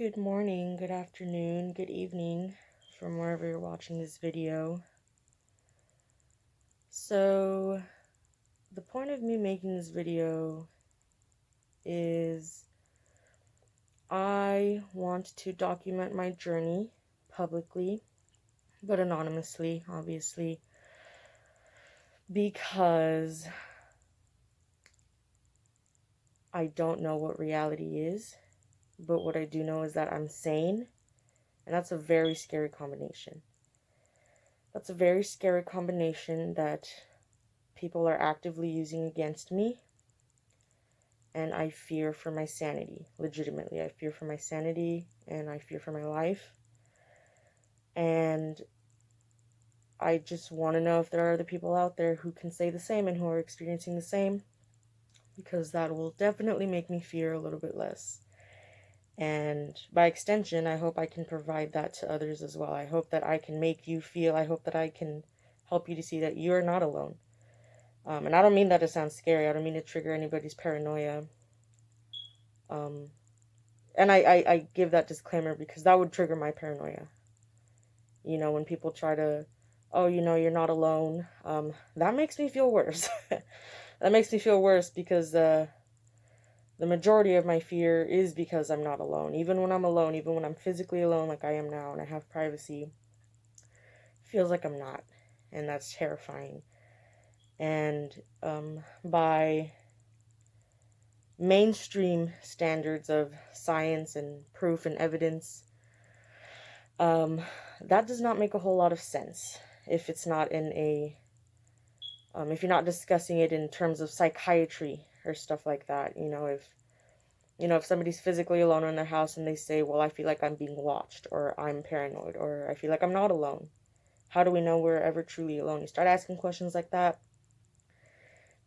Good morning, good afternoon, good evening from wherever you're watching this video. So, the point of me making this video is I want to document my journey publicly, but anonymously, obviously, because I don't know what reality is, but what I do know is that I'm sane, and that's a very scary combination. That's a very scary combination that people are actively using against me, and I fear for my sanity. Legitimately, I fear for my sanity, and I fear for my life, and I just want to know if there are other people out there who can say the same and who are experiencing the same, because that will definitely make me fear a little bit less. And by extension, I hope I can provide that to others as well. I hope that I can make you feel, I hope that I can help you to see that you're not alone. And I don't mean that to sound scary. I don't mean to trigger anybody's paranoia. And I give that disclaimer because that would trigger my paranoia. You know, when people try to, oh, you know, you're not alone. That makes me feel worse. That makes me feel worse because the majority of my fear is because I'm not alone. Even when I'm alone, even when I'm physically alone like I am now and I have privacy, it feels like I'm not. And that's terrifying. And by mainstream standards of science and proof and evidence, that does not make a whole lot of sense if it's not in a, if you're not discussing it in terms of psychiatry or stuff like that. If somebody's physically alone in their house and they say, well, I feel like I'm being watched, or I'm paranoid, or I feel like I'm not alone. How do we know we're ever truly alone? You start asking questions like that,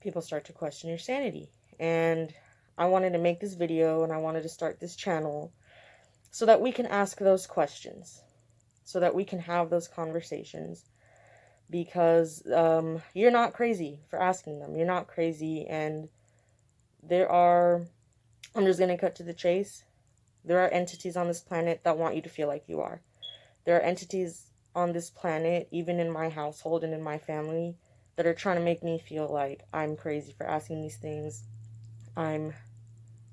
people start to question your sanity. And I wanted to make this video and I wanted to start this channel so that we can ask those questions, so that we can have those conversations, because you're not crazy for asking them. You're not crazy, and I'm just going to cut to the chase. There are entities on this planet that want you to feel like you are. There are entities on this planet, even in my household and in my family, that are trying to make me feel like I'm crazy for asking these things. I'm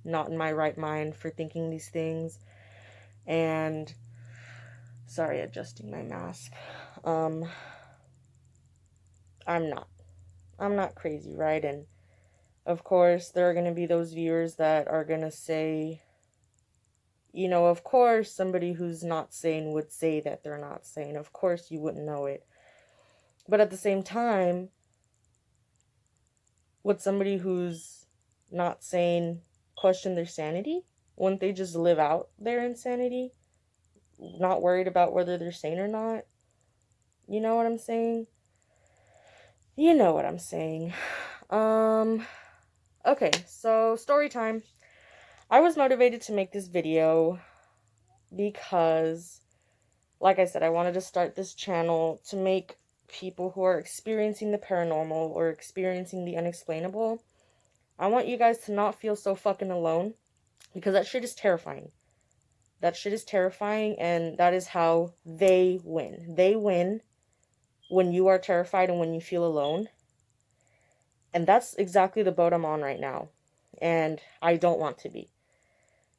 not in my right mind for thinking these things. And sorry, adjusting my mask. I'm not crazy, right? And of course, there are going to be those viewers that are going to say, of course, somebody who's not sane would say that they're not sane. Of course, you wouldn't know it. But at the same time, would somebody who's not sane question their sanity? Wouldn't they just live out their insanity, not worried about whether they're sane or not? You know what I'm saying? You know what I'm saying. Okay, so story time. I was motivated to make this video because, like I said, I wanted to start this channel to make people who are experiencing the paranormal or experiencing the unexplainable, I want you guys to not feel so fucking alone, because that shit is terrifying. That shit is terrifying, and that is how they win. They win when you are terrified and when you feel alone. And that's exactly the boat I'm on right now. And I don't want to be.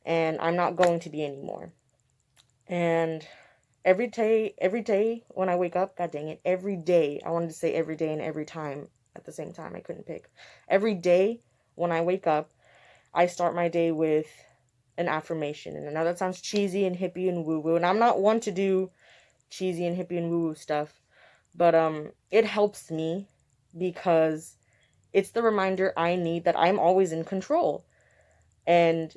And I'm not going to be anymore. And every day when I wake up, god dang it, every day, I wanted to say every day and every time at the same time, I couldn't pick. Every day when I wake up, I start my day with an affirmation. And I know that sounds cheesy and hippie and woo-woo, and I'm not one to do cheesy and hippie and woo-woo stuff, but it helps me because it's the reminder I need that I'm always in control. And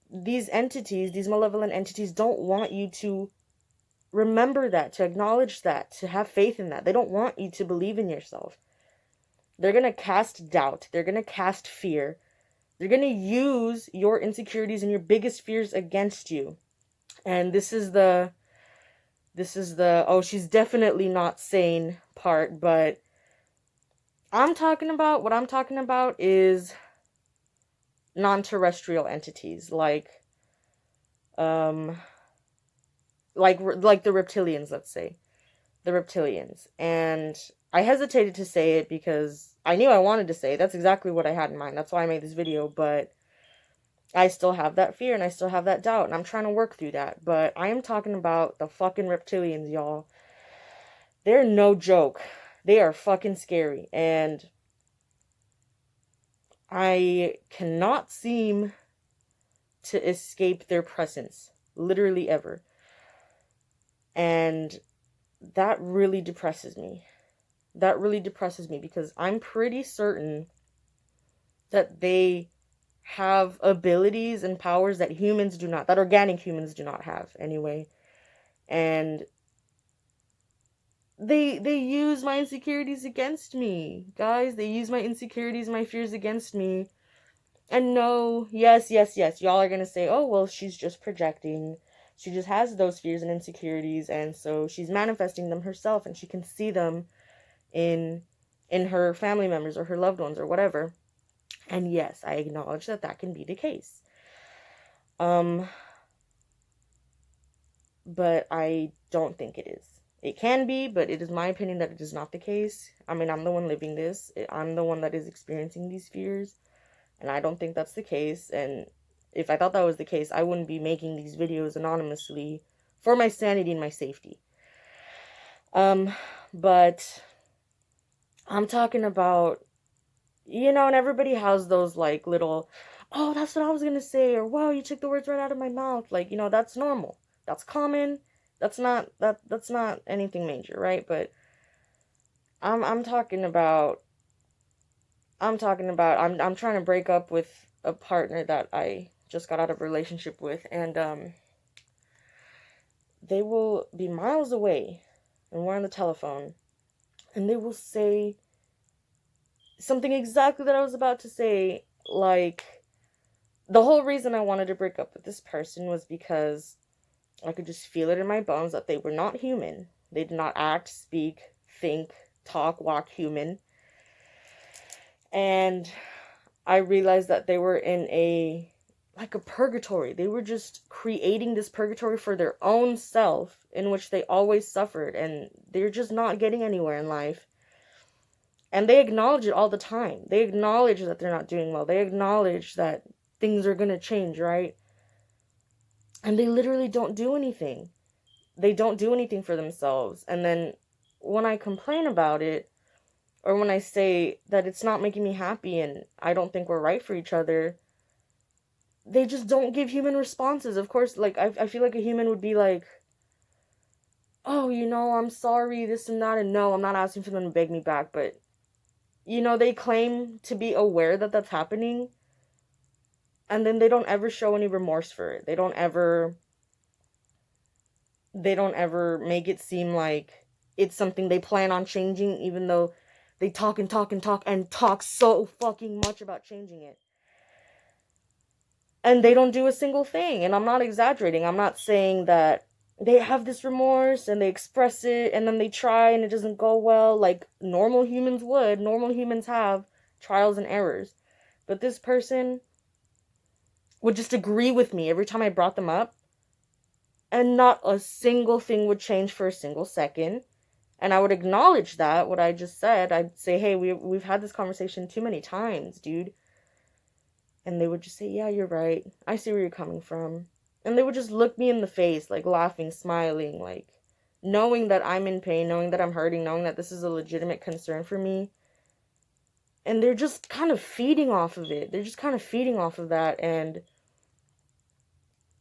these entities, these malevolent entities, don't want you to remember that, to acknowledge that, to have faith in that. They don't want you to believe in yourself. They're going to cast doubt. They're going to cast fear. They're going to use your insecurities and your biggest fears against you. And this is the, oh, she's definitely not sane part, but what I'm talking about is non-terrestrial entities, like like the Reptilians, let's say. The Reptilians. And I hesitated to say it because I knew I wanted to say it. That's exactly what I had in mind. That's why I made this video, but I still have that fear and I still have that doubt, and I'm trying to work through that. But I am talking about the fucking Reptilians, y'all. They're no joke. They are fucking scary, and I cannot seem to escape their presence, literally ever. And that really depresses me. That really depresses me because I'm pretty certain that they have abilities and powers that humans do not, that organic humans do not have anyway. And they use my insecurities against me, guys. They use my insecurities, my fears against me. And no, yes, y'all are gonna say, oh, well, she's just projecting. She just has those fears and insecurities, and so she's manifesting them herself, and she can see them in her family members or her loved ones or whatever. And yes, I acknowledge that that can be the case. But I don't think it is. It can be, but it is my opinion that it is not the case. I mean, I'm the one living this. I'm the one that is experiencing these fears. And I don't think that's the case. And if I thought that was the case, I wouldn't be making these videos anonymously for my sanity and my safety. But I'm talking about, you know, and everybody has those like little, oh, that's what I was gonna say, or wow, you took the words right out of my mouth. Like, you know, that's normal. That's common. That's not anything major, right? But I'm talking about I'm trying to break up with a partner that I just got out of a relationship with, and they will be miles away and we're on the telephone, and they will say something exactly that I was about to say. Like, the whole reason I wanted to break up with this person was because I could just feel it in my bones that they were not human. They did not act, speak, think, talk, walk human. And I realized that they were in a purgatory. They were just creating this purgatory for their own self, in which they always suffered, and they're just not getting anywhere in life. And they acknowledge it all the time. They acknowledge that they're not doing well. They acknowledge that things are going to change, right? And they literally don't do anything. They don't do anything for themselves. And then when I complain about it, or when I say that it's not making me happy and I don't think we're right for each other, they just don't give human responses. Of course, like, I feel like a human would be like, oh, you know, I'm sorry, this and that, and no, I'm not asking for them to beg me back, but, you know, they claim to be aware that that's happening, and then they don't ever show any remorse for it. They don't ever make it seem like it's something they plan on changing, even though they talk and talk and talk and talk so fucking much about changing it. And they don't do a single thing. And I'm not exaggerating. I'm not saying that they have this remorse and they express it and then they try and it doesn't go well like normal humans would. Normal humans have trials and errors. But this person would just agree with me every time I brought them up, and not a single thing would change for a single second. And I would acknowledge that, what I just said. I'd say, hey, we've had this conversation too many times, dude. And they would just say, yeah, you're right. I see where you're coming from. And they would just look me in the face, like laughing, smiling, like knowing that I'm in pain, knowing that I'm hurting, knowing that this is a legitimate concern for me. And they're just kind of feeding off of it. They're just kind of feeding off of that. And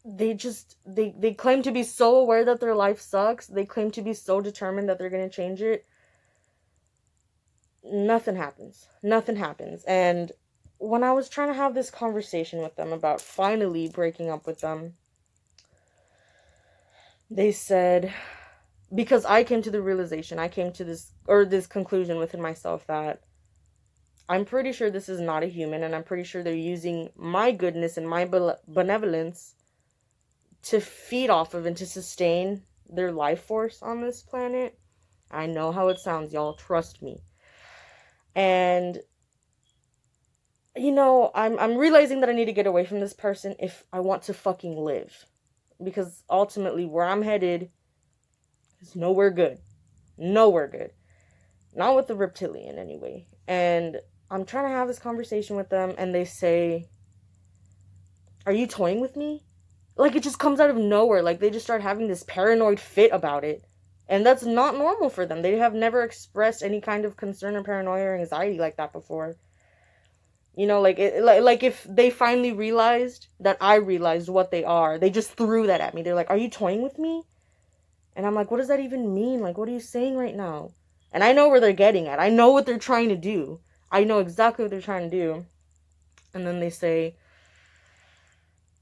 they claim to be so aware that their life sucks. They claim to be so determined that they're going to change it. Nothing happens. Nothing happens. And when I was trying to have this conversation with them about finally breaking up with them, they said, because I came to the realization, I came to this conclusion within myself that I'm pretty sure this is not a human, and I'm pretty sure they're using my goodness and my benevolence to feed off of and to sustain their life force on this planet. I know how it sounds, y'all. Trust me. And, you know, I'm realizing that I need to get away from this person if I want to fucking live. because ultimately where I'm headed is nowhere good. Nowhere good. Not with the reptilian, anyway. And I'm trying to have this conversation with them, and they say, "Are you toying with me?" Like, it just comes out of nowhere. Like, they just start having this paranoid fit about it. And that's not normal for them. They have never expressed any kind of concern or paranoia or anxiety like that before. You know, like, like if they finally realized that I realized what they are, they just threw that at me. They're like, "Are you toying with me?" And I'm like, "What does that even mean? Like, what are you saying right now?" And I know where they're getting at. I know what they're trying to do. I know exactly what they're trying to do. And then they say,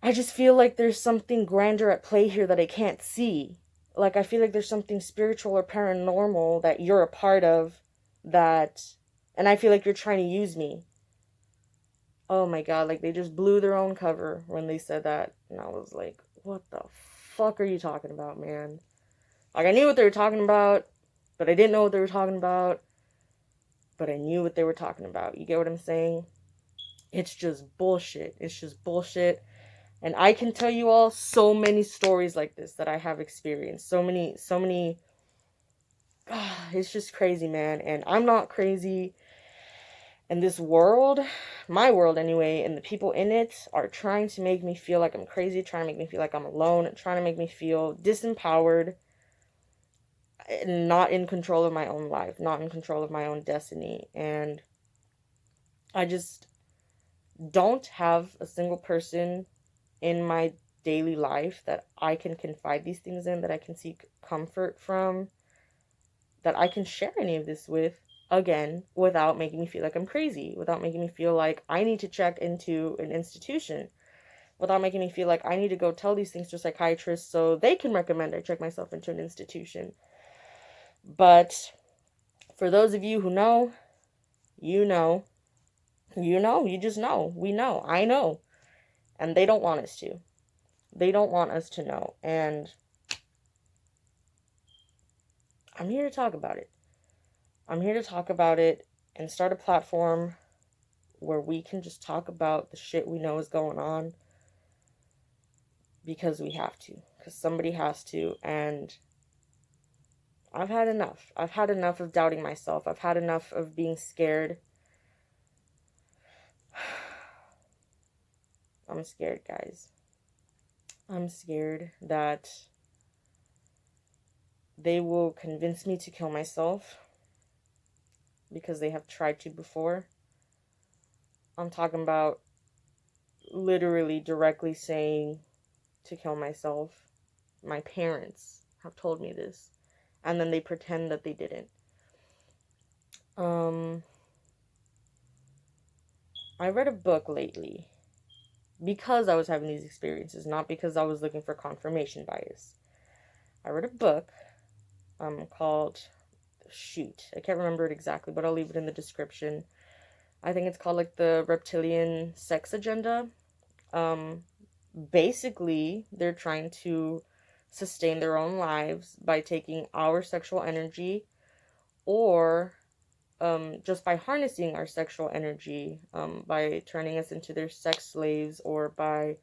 "I just feel like there's something grander at play here that I can't see. Like, I feel like there's something spiritual or paranormal that you're a part of that, and I feel like you're trying to use me." Oh my god, like, they just blew their own cover when they said that. And I was like, what the fuck are you talking about, man? Like, I knew what they were talking about, but I didn't know what they were talking about, but I knew what they were talking about. You get what I'm saying? It's just bullshit. It's just bullshit. And I can tell you all so many stories like this that I have experienced. So many. It's just crazy, man. And I'm not crazy. And this world, my world anyway, and the people in it are trying to make me feel like I'm crazy, trying to make me feel like I'm alone, trying to make me feel disempowered, and not in control of my own life, not in control of my own destiny. And I just don't have a single person in my daily life that I can confide these things in, that I can seek comfort from, that I can share any of this with, again, without making me feel like I'm crazy, without making me feel like I need to check into an institution, without making me feel like I need to go tell these things to psychiatrists so they can recommend I check myself into an institution. But for those of you who know, you know, you just know, we know, I know, and they don't want us to. They don't want us to know, and I'm here to talk about it. I'm here to talk about it and start a platform where we can just talk about the shit we know is going on, because we have to, because somebody has to. And I've had enough. I've had enough of doubting myself. I've had enough of being scared. I'm scared, guys. I'm scared that they will convince me to kill myself, because they have tried to before. I'm talking about literally directly saying to kill myself. My parents have told me this, and then they pretend that they didn't. I read a book lately because I was having these experiences, not because I was looking for confirmation bias. I read a book called, shoot, I can't remember it exactly, but I'll leave it in the description. I think it's called like the Reptilian Sex Agenda. Basically, they're trying to sustain their own lives by taking our sexual energy, or just by harnessing our sexual energy, by turning us into their sex slaves, or by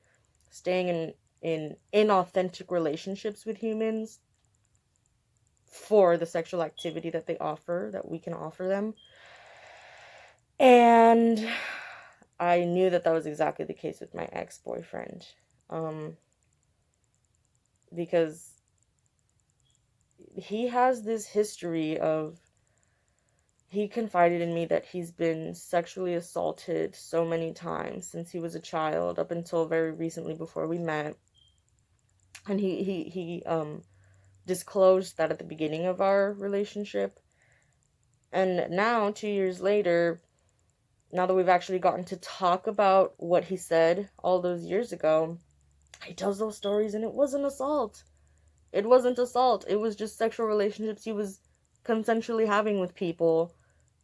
staying in inauthentic relationships with humans for the sexual activity that they offer, that we can offer them. And I knew that that was exactly the case with my ex-boyfriend, because he has this history of, he confided in me that he's been sexually assaulted so many times since he was a child, up until very recently before we met. And he disclosed that at the beginning of our relationship. And now, 2 years later, now that we've actually gotten to talk about what he said all those years ago, he tells those stories, and it wasn't assault. It wasn't assault. It was just sexual relationships he was consensually having with people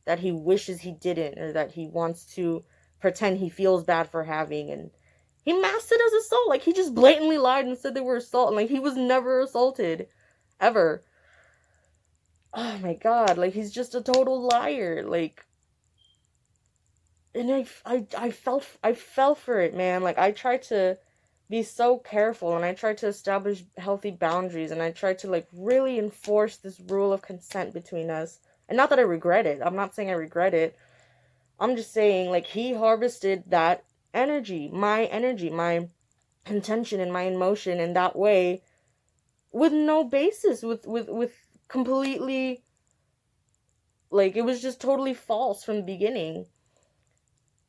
that he wishes he didn't, or that he wants to pretend he feels bad for having. And he masked it as assault. Like, he just blatantly lied and said they were assault, and like, he was never assaulted, ever. Oh my god, like, he's just a total liar. Like, and I fell for it, man. Like, I tried to be so careful, and I try to establish healthy boundaries, and I try to like really enforce this rule of consent between us. And not that I regret it. I'm not saying I regret it. I'm just saying, like, he harvested that energy, my intention and my emotion in that way, with no basis, with completely, like, it was just totally false from the beginning.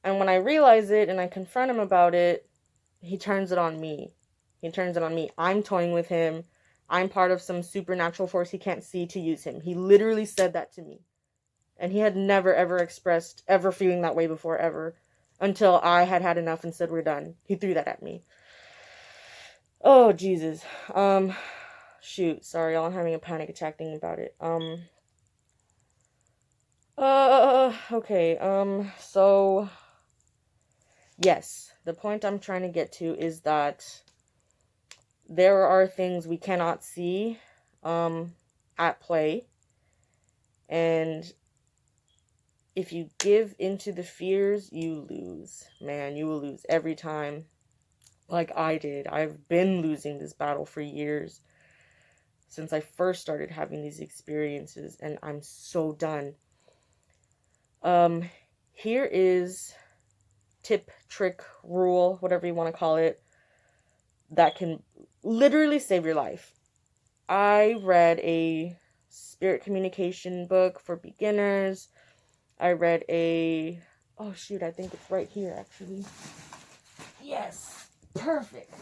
And when I realize it and I confront him about it, he turns it on me. I'm toying with him. I'm part of some supernatural force he can't see to use him. He literally said that to me. And he had never, ever expressed ever feeling that way before, ever. Until I had had enough and said, we're done. He threw that at me. Oh, Jesus. Shoot. Sorry, y'all. I'm having a panic attack thinking about it. Okay. So, yes. The point I'm trying to get to is that there are things we cannot see, at play. And if you give into the fears, you lose. Man, you will lose every time. Like I did. I've been losing this battle for years. Since I first started having these experiences. And I'm so done. Here is tip, trick, rule, whatever you want to call it, that can literally save your life. I read a spirit communication book for beginners. I read a... Oh, shoot, I think it's right here, actually. Yes, perfect.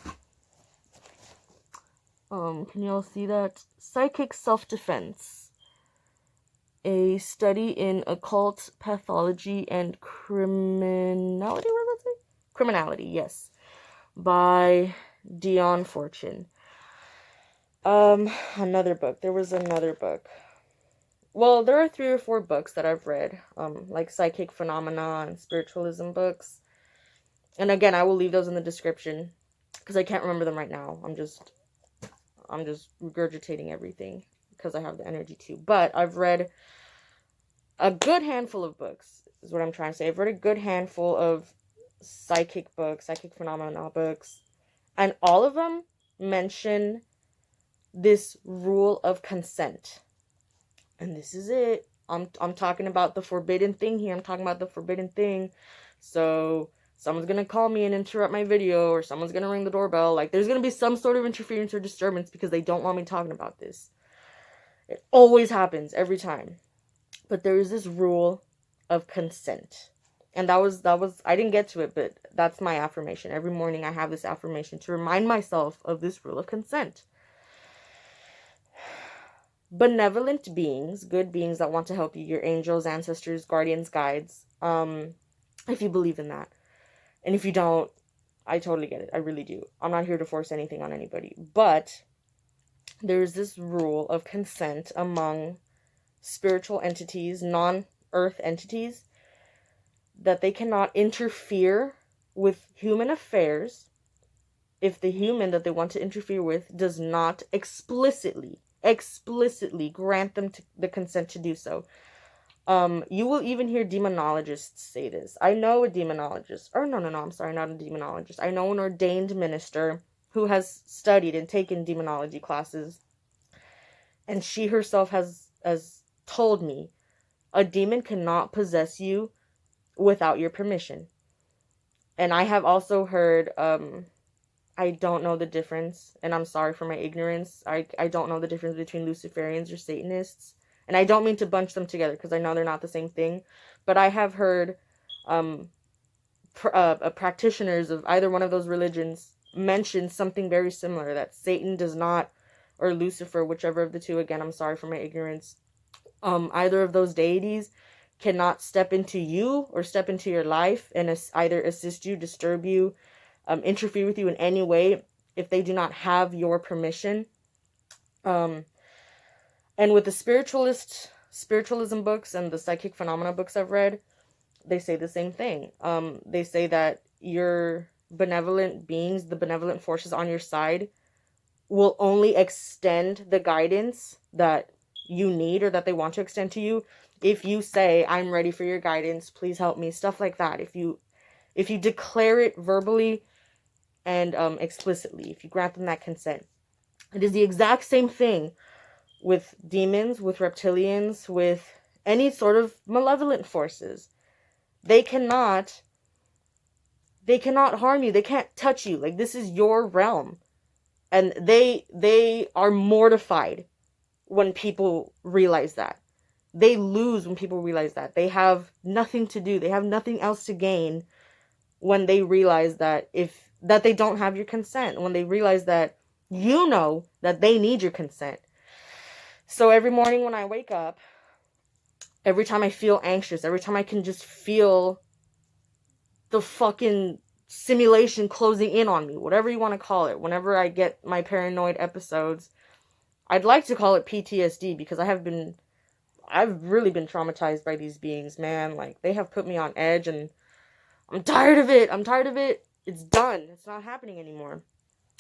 Can y'all see that? Psychic Self-Defense. A study in occult pathology and criminality, what did I say? Criminality, yes. By Dion Fortune. Another book. There was another book. Well, there are 3 or 4 books that I've read, like psychic phenomena and spiritualism books. And again, I will leave those in the description because I can't remember them right now. I'm just regurgitating everything because I have the energy to. But I've read a good handful of books, is what I'm trying to say. I've read a good handful of psychic books, psychic phenomena books, and all of them mention this rule of consent. And this is it. I'm talking about the forbidden thing here. I'm talking about the forbidden thing. So someone's going to call me and interrupt my video, or someone's going to ring the doorbell. Like, there's going to be some sort of interference or disturbance because they don't want me talking about this. It always happens every time. But there is this rule of consent. And that was, I didn't get to it, but that's my affirmation. Every morning I have this affirmation to remind myself of this rule of consent. Benevolent beings, good beings that want to help you, your angels, ancestors, guardians, guides, if you believe in that. And if you don't, I totally get it. I really do. I'm not here to force anything on anybody. But there's this rule of consent among spiritual entities, non-earth entities, that they cannot interfere with human affairs if the human that they want to interfere with does not explicitly grant them the consent to do so. You will even hear demonologists say this. I know a demonologist, or no, I'm sorry, not a demonologist. I know an ordained minister who has studied and taken demonology classes, and she herself has told me a demon cannot possess you without your permission. And I have also heard, I don't know the difference, and I'm sorry for my ignorance. I don't know the difference between Luciferians or Satanists. And I don't mean to bunch them together because I know they're not the same thing. But I have heard practitioners of either one of those religions mention something very similar, that Satan does not, or Lucifer, whichever of the two, again, I'm sorry for my ignorance, either of those deities cannot step into you or step into your life and either assist you, disturb you, interfere with you in any way if they do not have your permission. And with the spiritualism books and the psychic phenomena books I've read, they say the same thing. They say that your benevolent beings, the benevolent forces on your side, will only extend the guidance that you need or that they want to extend to you if you say, I'm ready for your guidance, please help me, stuff like that. If you declare it verbally and explicitly, if you grant them that consent. It is the exact same thing with demons, with reptilians, with any sort of malevolent forces. They cannot harm you. They can't touch you. Like, this is your realm. And they are mortified when people realize that. They lose when people realize that. They have nothing to do. They have nothing else to gain when they realize that that they don't have your consent. When they realize that you know that they need your consent. So every morning when I wake up, every time I feel anxious, every time I can just feel the fucking simulation closing in on me, whatever you want to call it, whenever I get my paranoid episodes, I'd like to call it PTSD, because I've really been traumatized by these beings, man. Like, they have put me on edge, and I'm tired of it. It's done. It's not happening anymore.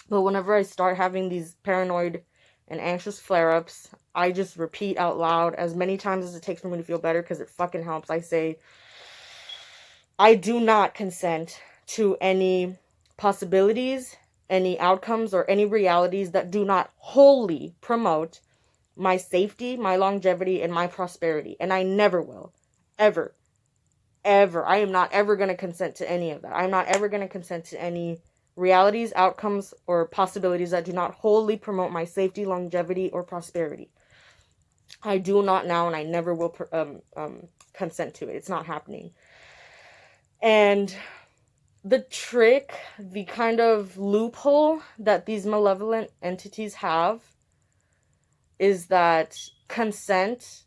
But whenever I start having these paranoid and anxious flare-ups, I just repeat out loud as many times as it takes for me to feel better, because it fucking helps. I say, I do not consent to any possibilities, any outcomes, or any realities that do not wholly promote my safety, my longevity, and my prosperity. And I never will. Ever. Ever. I am not ever going to consent to any of that. I'm not ever going to consent to any realities, outcomes, or possibilities that do not wholly promote my safety, longevity, or prosperity. I do not now, and I never will consent to it. It's not happening. And the trick, the kind of loophole that these malevolent entities have, is that consent,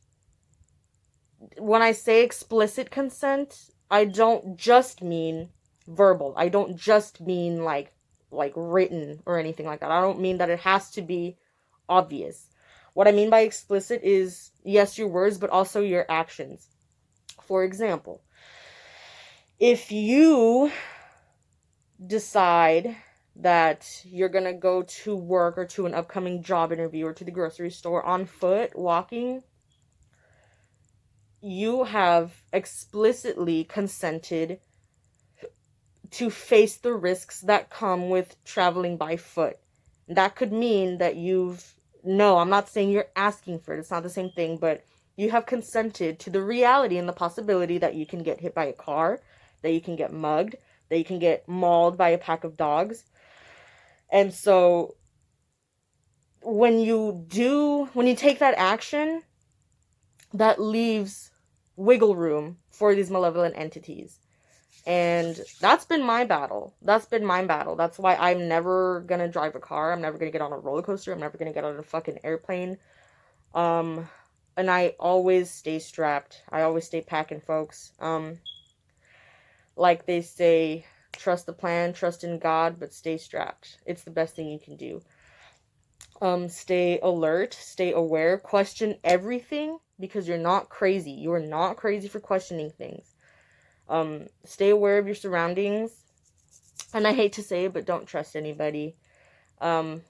when I say explicit consent, I don't just mean verbal. I don't just mean like written or anything like that. I don't mean that it has to be obvious. What I mean by explicit is, yes, your words, but also your actions. For example, if you decide that you're gonna go to work or to an upcoming job interview or to the grocery store on foot, walking, you have explicitly consented to face the risks that come with traveling by foot. That could mean that no, I'm not saying you're asking for it, it's not the same thing, but you have consented to the reality and the possibility that you can get hit by a car, that you can get mugged, that you can get mauled by a pack of dogs. And so when you take that action, that leaves wiggle room for these malevolent entities. And that's been my battle. That's why I'm never gonna drive a car. I'm never gonna get on a roller coaster. I'm never gonna get on a fucking airplane. And I always stay strapped. I always stay packing, folks. Like they say, trust the plan, trust in God, but stay strapped. It's the best thing you can do. Stay alert, stay aware, question everything, because you're not crazy. You are not crazy for questioning things. Stay aware of your surroundings. And I hate to say it, but don't trust anybody. And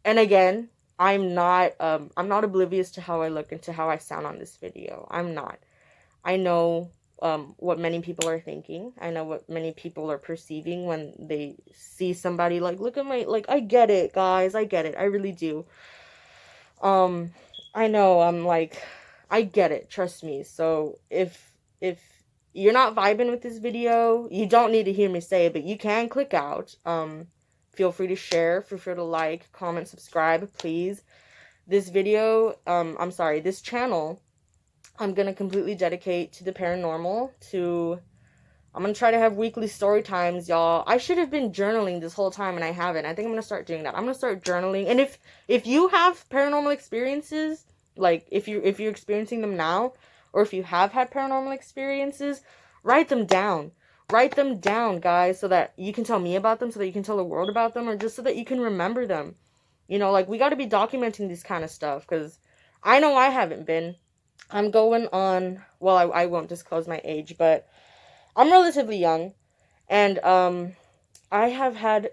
again, I'm not oblivious to how I look and to how I sound on this video. I'm not. I know what many people are thinking. I know what many people are perceiving when they see somebody like, look at my, like, I get it, guys. I get it. I really do. I know, I'm like, I get it. Trust me. So if you're not vibing with this video, you don't need to hear me say it, but you can click out. Feel free to share, feel free to like, comment, subscribe, please. This video, this channel, I'm going to completely dedicate to the paranormal, I'm going to try to have weekly story times, y'all. I should have been journaling this whole time, and I haven't. I think I'm going to start doing that. I'm going to start journaling, and if you have paranormal experiences, like, if you're experiencing them now, or if you have had paranormal experiences, write them down. Write them down, guys, so that you can tell me about them, so that you can tell the world about them, or just so that you can remember them. You know, like, we got to be documenting this kind of stuff, because I know I haven't been. I'm going on, well, I won't disclose my age, but I'm relatively young, and I have had,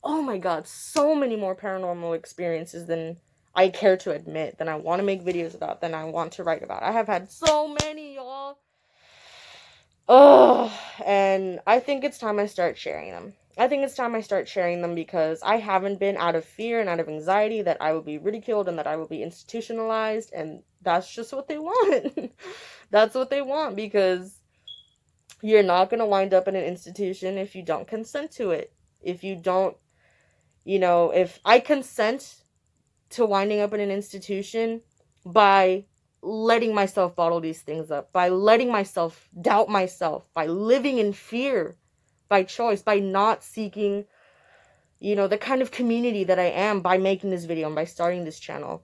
oh my god, so many more paranormal experiences than I care to admit, than I want to make videos about, than I want to write about. I have had so many, y'all. Oh, and I think it's time I start sharing them. I think it's time I start sharing them, because I haven't been, out of fear and out of anxiety that I will be ridiculed and that I will be institutionalized, and that's just what they want. That's what they want, because you're not going to wind up in an institution if you don't consent to it. If you don't, if I consent to winding up in an institution by letting myself bottle these things up, by letting myself doubt myself, by living in fear, by choice, by not seeking, the kind of community that I am by making this video and by starting this channel.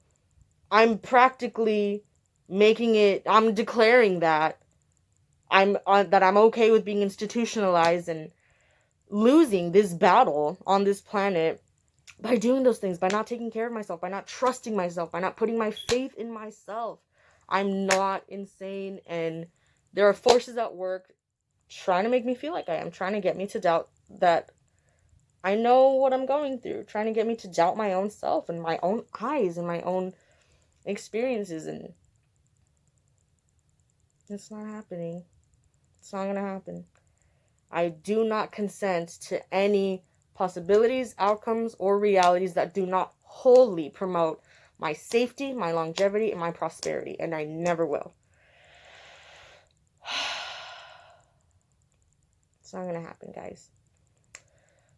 I'm practically I'm declaring that I'm okay with being institutionalized and losing this battle on this planet by doing those things, by not taking care of myself, by not trusting myself, by not putting my faith in myself. I'm not insane, and there are forces at work trying to make me feel like I am, trying to get me to doubt that I know what I'm going through, trying to get me to doubt my own self and my own eyes and my own experiences, and it's not happening. It's not gonna happen. I do not consent to any possibilities, outcomes, or realities that do not wholly promote my safety, my longevity, and my prosperity, and I never will. It's not gonna happen, guys.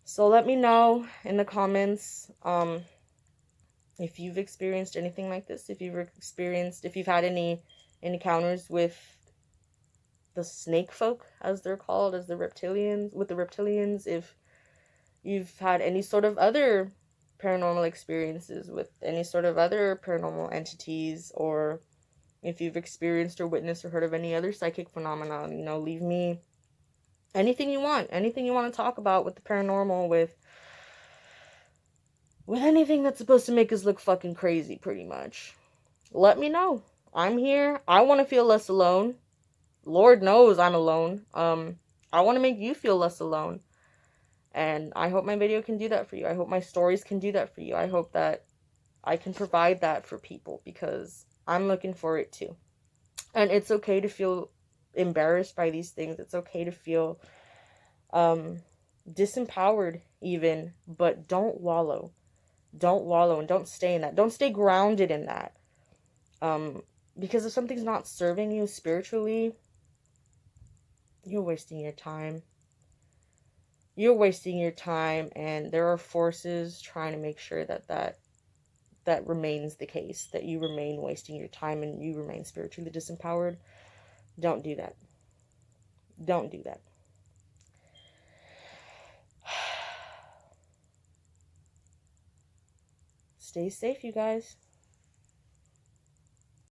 So let me know in the comments if you've experienced anything like this, if you've had any encounters with the snake folk, as they're called, with the reptilians, if you've had any sort of other paranormal experiences with any sort of other paranormal entities, or if you've experienced or witnessed or heard of any other psychic phenomenon, leave me anything you want to talk about with the paranormal, with anything that's supposed to make us look fucking crazy, pretty much. Let me know. I'm here. I want to feel less alone. Lord knows I'm alone. I want to make you feel less alone. And I hope my video can do that for you. I hope my stories can do that for you. I hope that I can provide that for people, because I'm looking for it too. And it's okay to feel embarrassed by these things. It's okay to feel disempowered even, but don't wallow. Don't wallow and don't stay in that. Don't stay grounded in that. Because if something's not serving you spiritually, you're wasting your time. You're wasting your time, and there are forces trying to make sure that remains the case, that you remain wasting your time and you remain spiritually disempowered. Don't do that. Don't do that. Stay safe, you guys.